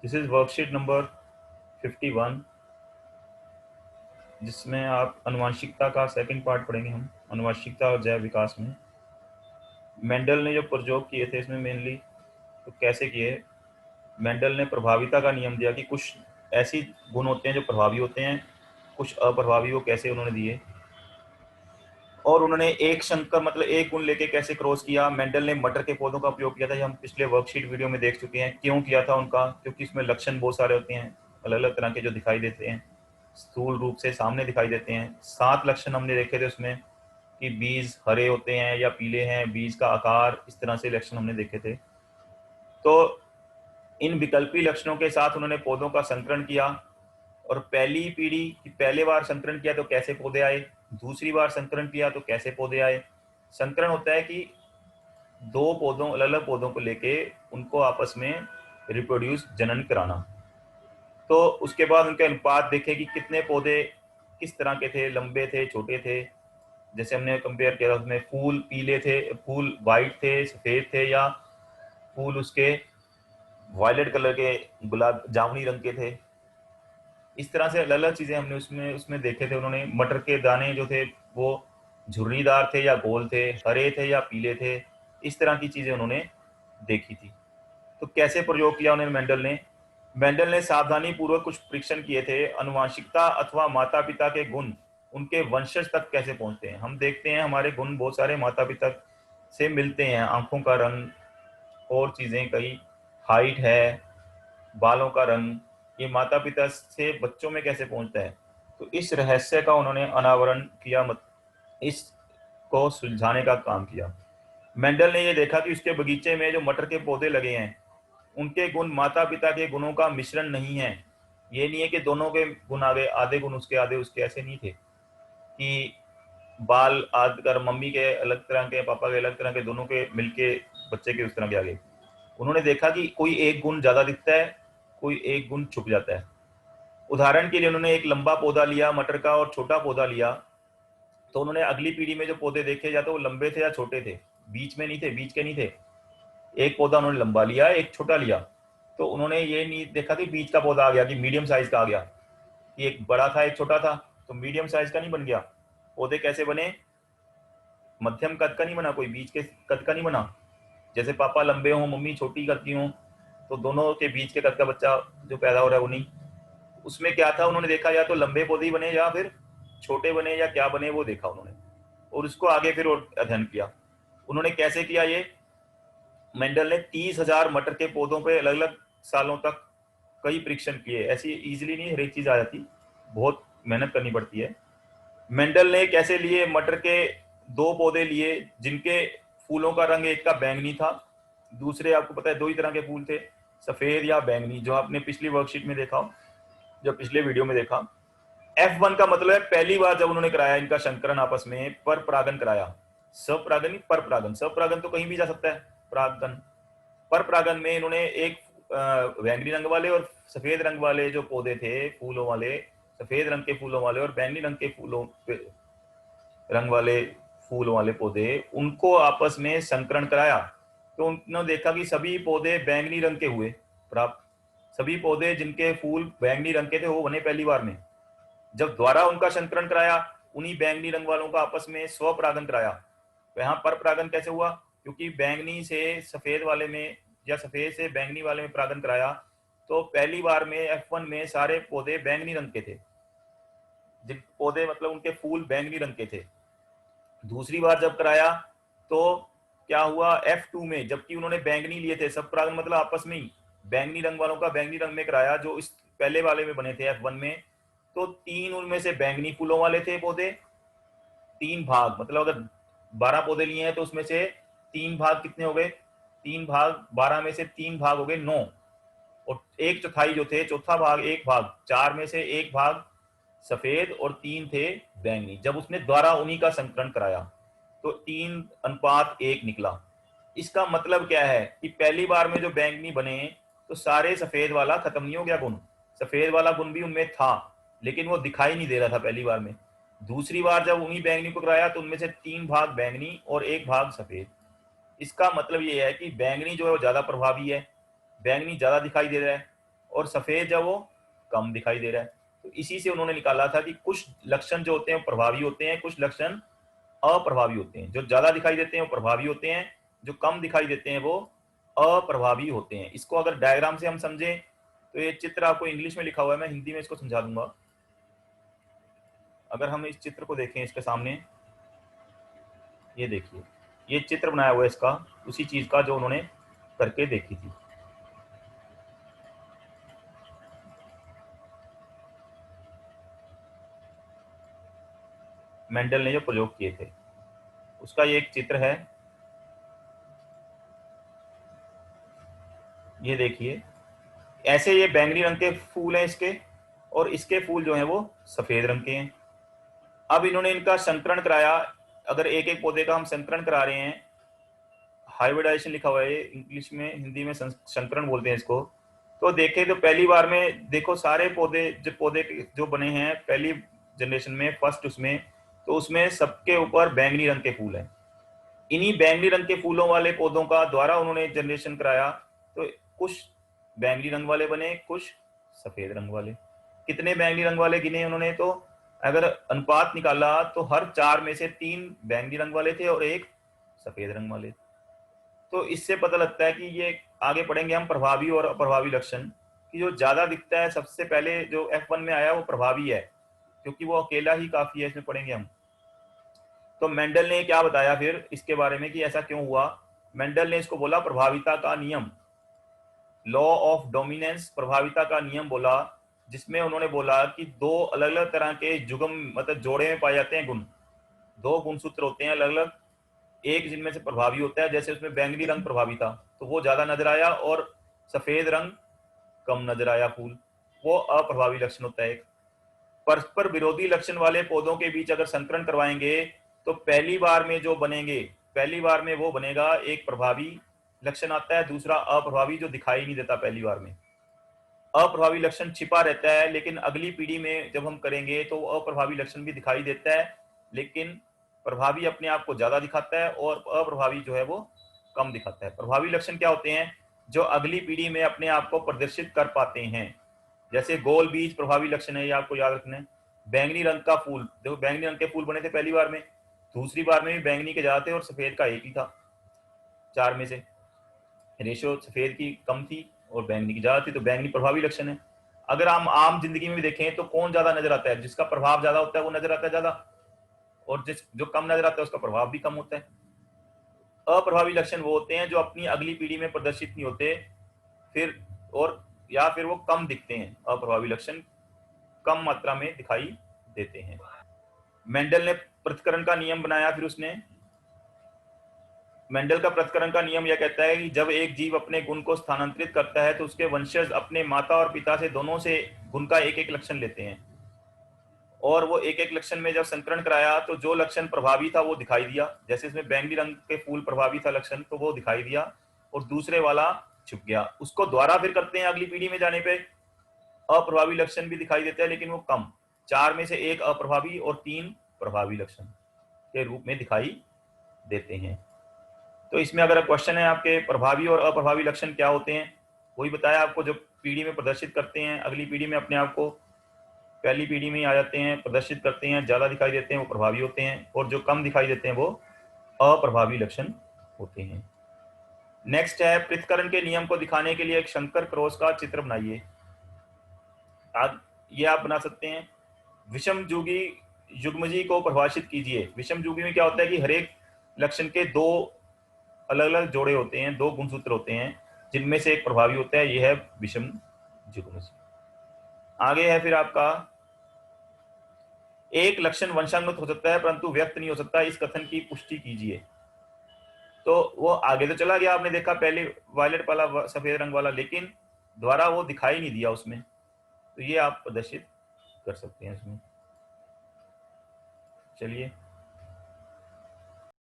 This is worksheet number 51, जिसमें आप आनुवंशिकता का सेकंड पार्ट पढ़ेंगे। हम आनुवंशिकता और जैव विकास में मेंडल ने जो प्रयोग किए थे इसमें मेनली तो कैसे किए। मेंडल ने प्रभाविता का नियम दिया कि कुछ ऐसी गुण होते हैं जो प्रभावी होते हैं, कुछ अप्रभावी, वो कैसे उन्होंने दिए। और उन्होंने एक संकर मतलब एक गुण लेके कैसे क्रॉस किया। मेंडल ने मटर के पौधों का उपयोग किया था, ये हम पिछले वर्कशीट वीडियो में देख चुके हैं। क्यों किया था उनका, क्योंकि इसमें लक्षण बहुत सारे होते हैं, अलग अलग तरह के जो दिखाई देते हैं, स्थूल रूप से सामने दिखाई देते हैं। 7 लक्षण हमने देखे थे उसमें कि बीज हरे होते हैं या पीले हैं, बीज का आकार, इस तरह से लक्षण हमने देखे थे। तो इन विकल्पी लक्षणों के साथ उन्होंने पौधों का संकरण किया। और पहली पीढ़ी की पहले बार संकरण किया तो कैसे पौधे आए, दूसरी बार संकरण किया तो कैसे पौधे आए। संकरण होता है कि दो पौधों, अलग अलग पौधों को लेके उनको आपस में रिप्रोड्यूस, जनन कराना। तो उसके बाद उनके अनुपात देखे कि कितने पौधे किस तरह के थे, लंबे थे, छोटे थे। जैसे हमने कंपेयर किया उसमें फूल पीले थे, फूल वाइट थे, सफेद थे, या फूल उसके वायलेट कलर के, गुलाब जामुनी रंग के थे। इस तरह से अलग अलग चीजें हमने उसमें उसमें देखे थे। उन्होंने मटर के दाने जो थे वो झुर्रीदार थे या गोल थे, हरे थे या पीले थे, इस तरह की चीजें उन्होंने देखी थी। तो कैसे प्रयोग किया उन्होंने मेंडल ने सावधानी पूर्वक कुछ परीक्षण किए थे। अनुवांशिकता अथवा माता पिता के गुण उनके वंशज तक कैसे पहुंचते हैं। हम देखते हैं हमारे गुण बहुत सारे माता पिता से मिलते हैं, आंखों का रंग और चीजें कई, हाइट है, बालों का रंग, ये माता पिता से बच्चों में कैसे पहुंचता है। तो इस रहस्य का उन्होंने अनावरण किया, इसको सुलझाने का काम किया। मेंडल ने यह देखा कि उसके बगीचे में जो मटर के पौधे लगे हैं उनके गुण माता पिता के गुणों का मिश्रण नहीं है। ये नहीं है कि दोनों के गुण आ गए, आधे गुण उसके आधे उसके, ऐसे नहीं थे कि बाल आकर मम्मी के अलग तरह के, पापा के अलग तरह के, दोनों के मिलके बच्चे के उस तरह के आ गए। उन्होंने देखा कि कोई एक गुण ज्यादा दिखता है, कोई एक गुण छुप जाता है। उदाहरण के लिए उन्होंने एक लंबा पौधा लिया मटर का और छोटा पौधा लिया। तो उन्होंने अगली पीढ़ी में जो पौधे देखे, या तो वो लंबे थे या छोटे थे, बीच में नहीं थे, बीच के नहीं थे। एक पौधा उन्होंने लंबा लिया, एक छोटा लिया। तो उन्होंने ये नहीं देखा कि बीच का पौधा आ गया, कि मीडियम साइज का आ गया, कि एक बड़ा था एक छोटा था, तो मीडियम साइज का नहीं बन गया। पौधे कैसे बने, मध्यम कद का नहीं बना, कोई बीच के कद का नहीं बना। जैसे पापा लंबे हों, मम्मी छोटी कद की हों, तो दोनों के बीच के कद का बच्चा जो पैदा हो रहा है वो नहीं। उसमें क्या था, उन्होंने देखा या तो लंबे पौधे ही बने या फिर छोटे बने, या क्या बने वो देखा उन्होंने, और उसको आगे फिर और अध्ययन किया। उन्होंने कैसे किया ये, मेंडल ने 30,000 मटर के पौधों पे अलग अलग सालों तक कई परीक्षण किए। ऐसी इजीली नहीं हर एक चीज आ जाती, बहुत मेहनत करनी पड़ती है। मेंडल ने कैसे लिए, मटर के दो पौधे लिए जिनके फूलों का रंग एक का बैंगनी था, दूसरे आपको पता है दो ही तरह के फूल थे, सफेद या बैंगनी, जो आपने पिछली वर्कशीट में देखा, जो पिछले वीडियो में देखा। F1 का मतलब है पहली बार जब उन्होंने कराया इनका संकरण आपस में, पर परागन कराया। स्वपरागन, पर परागन, स्वपरागन तो कहीं भी जा सकता है परागन। पर परागन में इन्होंने एक बैंगनी रंग वाले और सफेद रंग वाले जो पौधे थे फूलों वाले, सफेद रंग के फूलों वाले और बैंगनी रंग के फूलों रंग वाले फूलों वाले पौधे, उनको आपस में संकरण कराया। तो उन्होंने देखा कि सभी पौधे बैंगनी रंग के हुए प्राप्त, सभी पौधे जिनके फूल बैंगनी रंग के थे वो बने पहली बार में। जब द्वारा उनका संकरण कराया, उन्हीं बैंगनी रंग वालों का आपस में स्वपरागन कराया। तो यहाँ पर परागन कैसे हुआ, क्योंकि बैंगनी से सफेद वाले में या सफेद से बैंगनी वाले में परागन कराया, तो पहली बार में F1 में सारे पौधे बैंगनी रंग के थे, जिन पौधे मतलब उनके फूल बैंगनी रंग के थे। दूसरी बार जब कराया तो क्या हुआ, F2 में जबकि उन्होंने बैंगनी लिए थे, सब परागन मतलब आपस में ही बैंगनी रंग वालों का बैंगनी रंग में कराया जो इस पहले वाले में बने थे F1 में। तो 3 उनमें से बैंगनी फूलों वाले थे पौधे, 3 भाग, मतलब अगर 12 पौधे लिए हैं तो उसमें से 3 भाग कितने हो गए, 3 भाग 12 में से 3 भाग हो गए 9, और एक चौथाई जो थे, चौथा भाग, एक भाग, 4 में से एक भाग सफेद और 3 थे बैंगनी। जब उसने द्वारा उन्हीं का संकरण कराया तो 3:1 निकला। इसका मतलब क्या है कि पहली बार में जो बैंगनी बने तो सारे सफेद वाला खत्म नहीं हो गया गुण, सफेद वाला गुण भी उनमें था लेकिन वो दिखाई नहीं दे रहा था पहली बार में। दूसरी बार जब उन्हीं बैंगनी को कराया तो उनमें से 3 भाग बैंगनी और एक भाग सफेद। इसका मतलब ये है कि बैंगनी जो है वो ज्यादा प्रभावी है, बैंगनी ज्यादा दिखाई दे रहा है। और सफेद जो वो कम दिखाई दे रहा है। तो इसी से उन्होंने निकाला था कि कुछ लक्षण जो होते हैं प्रभावी होते हैं, कुछ लक्षण अप्रभावी होते हैं। जो ज्यादा दिखाई देते हैं वो प्रभावी होते हैं, जो कम दिखाई देते हैं वो अप्रभावी होते हैं। इसको अगर डायग्राम से हम समझें तो ये चित्र आपको इंग्लिश में लिखा हुआ है, मैं हिंदी में इसको समझा दूंगा। अगर हम इस चित्र को देखें, इसके सामने ये देखिए, ये चित्र बनाया हुआ है इसका, उसी चीज का जो उन्होंने करके देखी थी। मेंडल ने जो प्रयोग किए थे उसका ये एक चित्र है, ये देखिए। ऐसे ये बैंगनी रंग के फूल हैं इसके, और इसके फूल जो हैं वो सफेद रंग के हैं। अब इन्होंने इनका संकरण कराया। अगर एक एक पौधे का हम संकरण करा रहे हैं, हाइब्रिडाइजेशन लिखा हुआ है इंग्लिश में, हिंदी में संकरण बोलते हैं इसको। तो देखें तो पहली बार में देखो सारे पौधे जो बने हैं पहली जनरेशन में, फर्स्ट उसमें, तो उसमें सबके ऊपर बैंगनी रंग के फूल हैं। इन्हीं बैंगनी रंग के फूलों वाले पौधों का द्वारा उन्होंने जनरेशन कराया, तो कुछ बैंगनी रंग वाले बने, कुछ सफेद रंग वाले। कितने बैंगनी रंग वाले गिने उन्होंने, तो अगर अनुपात निकाला तो हर 4 में से 3 बैंगनी रंग वाले थे और 1 सफेद रंग वाले। तो इससे पता लगता है कि ये आगे पढ़ेंगे हम प्रभावी और अप्रभावी लक्षण, कि जो ज्यादा दिखता है सबसे पहले जो F1 में आया वो प्रभावी है, क्योंकि वो अकेला ही काफी है, इसमें पढ़ेंगे हम। तो मेंडल ने क्या बताया फिर इसके बारे में कि ऐसा क्यों हुआ। मेंडल ने इसको बोला प्रभाविता का नियम, लॉ ऑफ डोमिनेंस, प्रभाविता का नियम बोला, जिसमें उन्होंने बोला कि 2 अलग अलग तरह के जुगम मतलब जोड़े में पाए जाते हैं गुण। 2 गुणसूत्र होते हैं अलग अलग, एक जिनमें से प्रभावी होता है। जैसे उसमें बैंगनी रंग प्रभावी था तो वो ज्यादा नजर आया, और सफेद रंग कम नजर आया फूल, वो अप्रभावी लक्षण होता है। परस्पर विरोधी लक्षण वाले पौधों के बीच अगर संकरण करवाएंगे तो पहली बार में जो बनेंगे, पहली बार में वो बनेगा एक प्रभावी लक्षण आता है, दूसरा अप्रभावी जो दिखाई नहीं देता पहली बार में। अप्रभावी लक्षण छिपा रहता है, लेकिन अगली पीढ़ी में जब हम करेंगे तो अप्रभावी लक्षण भी दिखाई देता है, लेकिन प्रभावी अपने आप को ज्यादा दिखाता है और अप्रभावी जो है वो कम दिखाता है। प्रभावी लक्षण क्या होते हैं, जो अगली पीढ़ी में अपने आप को प्रदर्शित कर पाते हैं। जैसे गोल बीज प्रभावी लक्षण है, ये आपको याद रखना है। बैंगनी रंग का फूल, देखो बैंगनी रंग के फूल बने थे पहली बार में, दूसरी बार में भी बैंगनी के ज्यादा थे और सफेद का एक ही था। 4 में से रेशियो सफेद की कम थी और बैंगनी की ज्यादा थी, तो बैंगनी प्रभावी लक्षण है। अगर हम आम जिंदगी में भी देखें तो कौन ज्यादा नजर आता है, जिसका प्रभाव ज्यादा होता है वो नजर आता है ज्यादा, और जो कम नजर आता है उसका प्रभाव भी कम होता है। अप्रभावी लक्षण वो होते हैं जो अपनी अगली पीढ़ी में प्रदर्शित नहीं होते, फिर और या फिर वो कम दिखते हैं। अप्रभावी लक्षण कम मात्रा में दिखाई देते हैं। मेंडल ने पृथक्करण का नियम बनाया, फिर उसने मेंडल का पृथक्करण का नियम यह कहता है कि जब एक जीव अपने गुण को स्थानांतरित करता है तो उसके वंशज अपने माता और पिता से दोनों से गुण का एक एक लक्षण लेते हैं, और वो एक एक लक्षण में जब संकरण कराया तो जो लक्षण प्रभावी था वो दिखाई दिया। जैसे इसमें बैंगनी रंग के फूल प्रभावी था लक्षण, तो वो दिखाई दिया, और दूसरे वाला छुप गया। उसको दोबारा फिर करते हैं अगली पीढ़ी में जाने पे, अप्रभावी लक्षण भी दिखाई देता है लेकिन वो कम, 4 में से 1 अप्रभावी और 3 प्रभावी लक्षण के रूप में दिखाई देते हैं। तो इसमें अगर क्वेश्चन है आपके प्रभावी और अप्रभावी लक्षण क्या होते हैं, वही बताया आपको। जो पीढ़ी में प्रदर्शित करते हैं अगली पीढ़ी में अपने आप को, पहली पीढ़ी में ही आ जाते हैं, प्रदर्शित करते हैं, ज्यादा दिखाई देते हैं वो प्रभावी होते हैं, और जो कम दिखाई देते हैं वो अप्रभावी लक्षण होते हैं। नेक्स्ट है पृथक्करण के नियम को दिखाने के लिए एक शंकर क्रॉस का चित्र बनाइए। आज ये आप बना सकते हैं। विषम जुगी युग्मजी को परिभाषित कीजिए। विषम जुगी में क्या होता है कि हर एक लक्षण के 2 अलग अलग जोड़े होते हैं, 2 गुणसूत्र होते हैं, जिनमें से एक प्रभावी होता है, यह है विषम जुग्म। आगे है फिर आपका, एक लक्षण वंशानुगत हो सकता है परंतु व्यक्त नहीं हो सकता, इस कथन की पुष्टि कीजिए। तो वो आगे तो चला गया, आपने देखा पहले वायलेट वाला सफेद रंग वाला, लेकिन द्वारा वो दिखाई नहीं दिया उसमें, तो ये आप प्रदर्शित कर सकते हैं इसमें। चलिए